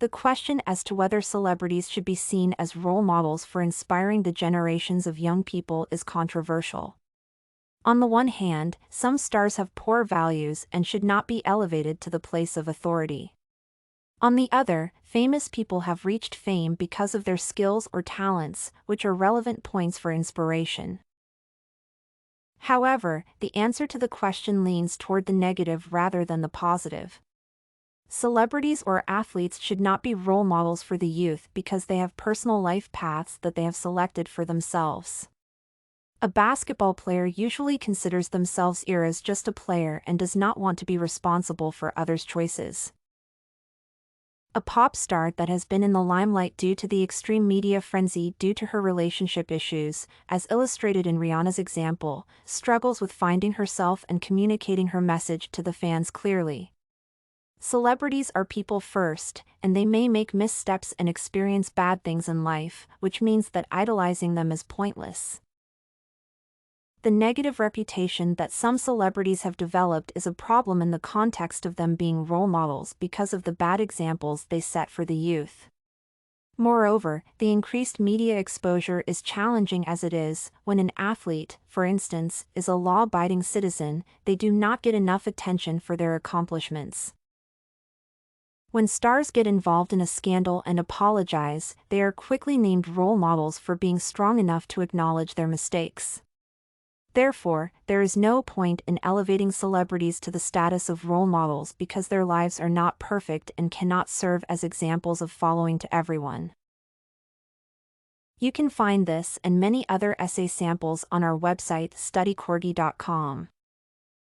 The question as to whether celebrities should be seen as role models for inspiring the generations of young people is controversial. On the one hand, some stars have poor values and should not be elevated to the place of authority. On the other, famous people have reached fame because of their skills or talents, which are relevant points for inspiration. However, the answer to the question leans toward the negative rather than the positive. Celebrities or athletes should not be role models for the youth because they have personal life paths that they have selected for themselves. A basketball player usually considers themselves as just a player and does not want to be responsible for others' choices. A pop star that has been in the limelight due to the extreme media frenzy due to her relationship issues, as illustrated in Rihanna's example, struggles with finding herself and communicating her message to the fans clearly. Celebrities are people first, and they may make missteps and experience bad things in life, which means that idolizing them is pointless. The negative reputation that some celebrities have developed is a problem in the context of them being role models because of the bad examples they set for the youth. Moreover, the increased media exposure is challenging as it is. When an athlete, for instance, is a law-abiding citizen, they do not get enough attention for their accomplishments. When stars get involved in a scandal and apologize, they are quickly named role models for being strong enough to acknowledge their mistakes. Therefore, there is no point in elevating celebrities to the status of role models because their lives are not perfect and cannot serve as examples of following to everyone. You can find this and many other essay samples on our website studycorgi.com.